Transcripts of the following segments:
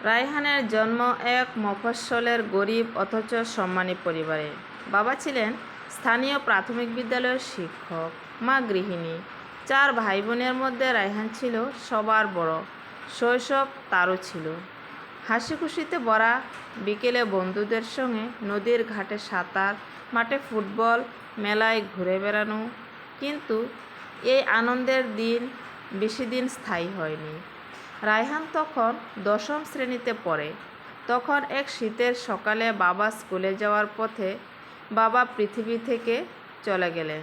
রায়হানের জন্ম এক মফস্বলের গরিব অথচ সম্মানী পরিবারে। বাবা ছিলেন স্থানীয় প্রাথমিক বিদ্যালয়ের শিক্ষক, মা গৃহিণী। 4 ভাই বোনের মধ্যে রায়হান ছিল সবার বড়। শৈশব তারও ছিল হাসি খুশিতে ভরা। বিকেলে বন্ধুদের সঙ্গে নদীর ঘাটে সাঁতার, মাঠে ফুটবল, মেলায় ঘুরে বেড়ানো। কিন্তু এই আনন্দের দিন বেশি দিন স্থায়ী হয়নি। রায়হান তখন 10ম শ্রেণীতে পড়ে। তখন এক শীতের সকালে বাবা স্কুলে যাওয়ার পথে বাবা পৃথিবী থেকে চলে গেলেন।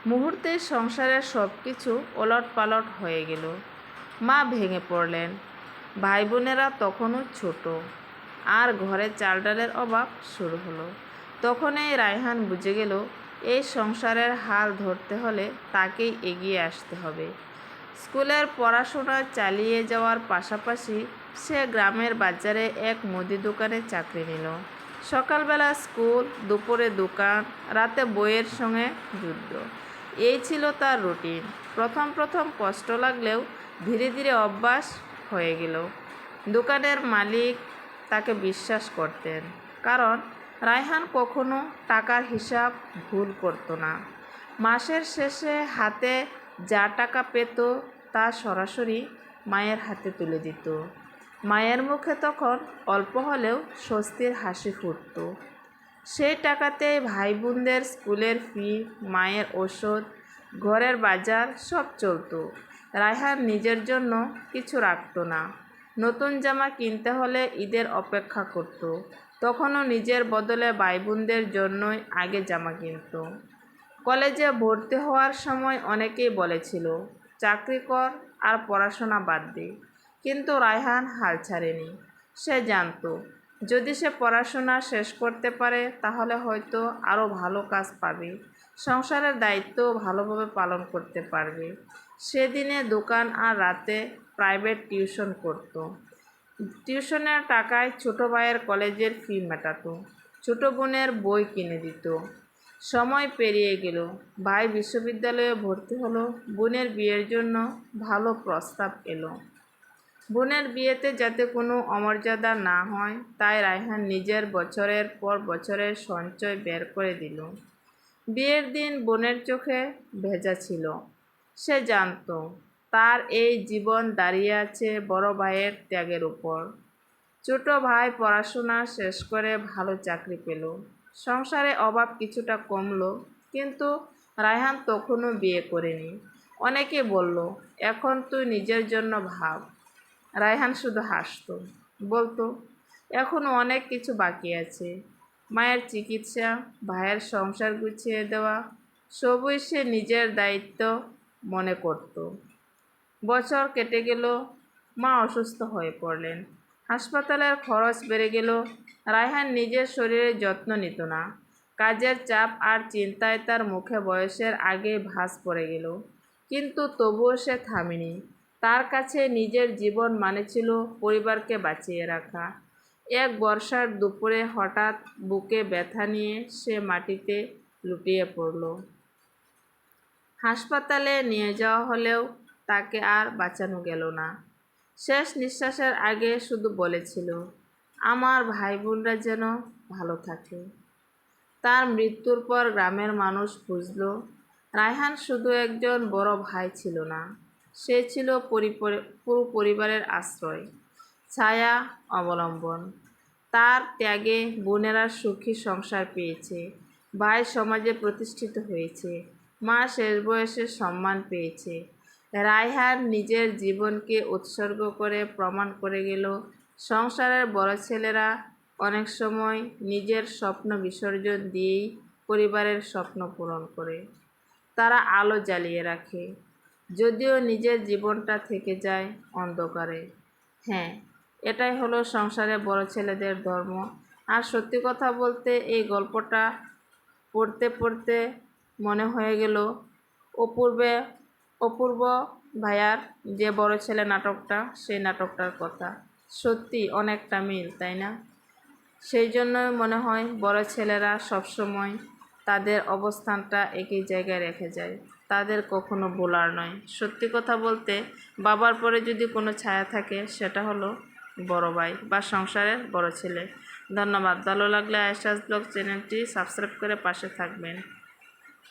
মুহূর্তেই সংসারের সব কিছু ওলটপালট হয়ে গেল। মা ভেঙে পড়লেন। ভাই বোনেরা তখনও ছোট, আর ঘরে চাল ডালের অভাব শুরু হলো। তখনই রায়হান বুঝে গেল, এই সংসারের হাল ধরতে হলে তাকেই এগিয়ে আসতে হবে। স্কুলের পড়াশোনা চালিয়ে যাওয়ার পাশাপাশি সে গ্রামের বাজারে এক মুদি দোকানে চাকরি নিল। সকালবেলা স্কুল, দুপুরে দোকান, রাতে বইয়ের সঙ্গে যুদ্ধ। এই ছিল তার রুটিন। প্রথম প্রথম কষ্ট লাগলেও ধীরে ধীরে অভ্যাস হয়ে গেল। দোকানের মালিক তাকে বিশ্বাস করতেন, কারণ রায়হান কখনো টাকার হিসাব ভুল করত না। মাসের শেষে হাতে যা টাকা পেত তা সরাসরি মায়ের হাতে তুলে দিত। মায়ের মুখে তখন অল্প হলেও স্বস্তির হাসি ফুটত। সেই টাকাতেই ভাই বোনদের স্কুলের ফি, মায়ের ওষুধ, ঘরের বাজার সব চলত। রায়হান নিজের জন্য কিছু রাখত না। নতুন জামা কিনতে হলে ঈদের অপেক্ষা করত। তখনও নিজের বদলে ভাই বোনদের জন্যই আগে জামা কিনত। কলেজে ভর্তি হওয়ার সময় অনেকেই বলেছিল, চাকরি কর আর পড়াশোনা বাদ দে। কিন্তু রায়হান হাল ছাড়েনি। সে জানত, যদি সে পড়াশোনা শেষ করতে পারে তাহলে হয়তো আরও ভালো কাজ পাবে, সংসারের দায়িত্ব ভালোভাবে পালন করতে পারবে। সেদিনে দোকান আর রাতে প্রাইভেট টিউশন করত। টিউশনের টাকায় ছোট ভাইয়ের কলেজের ফি মেটাতো, ছোট বোনের বই কিনে দিত। সময় পেরিয়ে গেল। ভাই বিশ্ববিদ্যালয়ে ভর্তি হলো। বোনের বিয়ের জন্য ভালো প্রস্তাব এলো। বোনের বিয়েতে যাতে কোনো অমর্যাদা না হয়, তাই রায়হান নিজের বছরের পর বছরের সঞ্চয় বের করে দিল। বিয়ের দিন বোনের চোখে ভেজা ছিল। সে জানত, তার এই জীবন দাঁড়িয়ে আছে বড় ভাইয়ের ত্যাগের উপর। ছোট ভাই পড়াশোনা শেষ করে ভালো চাকরি পেল। সংসারে অভাব কিছুটা কমলো, কিন্তু রায়হান তখনও বিয়ে করেনি। অনেকে বলল, এখন তুই নিজের জন্য ভাব। রায়হান শুধু হাসত, বলতো, এখনও অনেক কিছু বাকি আছে। মায়ের চিকিৎসা, ভাইয়ের সংসার গুছিয়ে দেওয়া, সবই সে নিজের দায়িত্ব মনে করত। বছর কেটে গেল। মা অসুস্থ হয়ে পড়লেন। হাসপাতালের খরচ বেড়ে গেল। রায়হান নিজের শরীরের যত্ন নিত না। কাজের চাপ আর চিন্তায় তার মুখে বয়সের আগেই ভাঁজ পড়ে গেল। কিন্তু তবুও সে থামেনি। তার কাছে নিজের জীবন মানে ছিল পরিবারকে বাঁচিয়ে রাখা। এক বর্ষার দুপুরে হঠাৎ বুকে ব্যথা নিয়ে সে মাটিতে লুটিয়ে পড়ল। হাসপাতালে নিয়ে যাওয়া হলেও তাকে আর বাঁচানো গেল না। শেষ নিঃশ্বাসের আগে শুধু বলেছিল, আমার ভাই বোনরা যেন ভালো থাকে। তার মৃত্যুর পর গ্রামের মানুষ বুঝল, রায়হান শুধু একজন বড় ভাই ছিল না, সে ছিল পুরো পরিবারের আশ্রয়, ছায়া, অবলম্বন। তার ত্যাগে বোনেরা সুখী সংসার পেয়েছে, ভাই সমাজে প্রতিষ্ঠিত হয়েছে, মা শেষ বয়সে সম্মান পেয়েছে। রায়হান নিজের জীবনকে উৎসর্গ করে প্রমাণ করে গেল, সংসারের বড় ছেলেরা অনেক সময় নিজের স্বপ্ন বিসর্জন দিয়েই পরিবারের স্বপ্ন পূরণ করে। তারা আলো জ্বালিয়ে রাখে, যদিও নিজের জীবনটা থেকে যায় অন্ধকারে। হ্যাঁ, এটাই হলো সংসারে বড় ছেলেদের ধর্ম। আর সত্যি কথা বলতে, এই গল্পটা পড়তে পড়তে মনে হয়ে গেল অপূর্ব ভাইয়ার যে বড় ছেলে নাটকটা, সেই নাটকটার কথা। সত্যি অনেকটা মিল, তাই না? সেই জন্যই মনে হয় বড় ছেলেরা সবসময় তাদের অবস্থানটা একই জায়গায় রেখে যায়, তাদের কখনো ভোলার নয়। সত্যি কথা বলতে, বাবার পরে যদি কোনো ছায়া থাকে, সেটা হলো বড় ভাই বা সংসারের বড় ছেলে। ধন্যবাদ। ভালো লাগলে আয়েশাস ব্লগ চ্যানেলটি সাবস্ক্রাইব করে পাশে থাকবেন।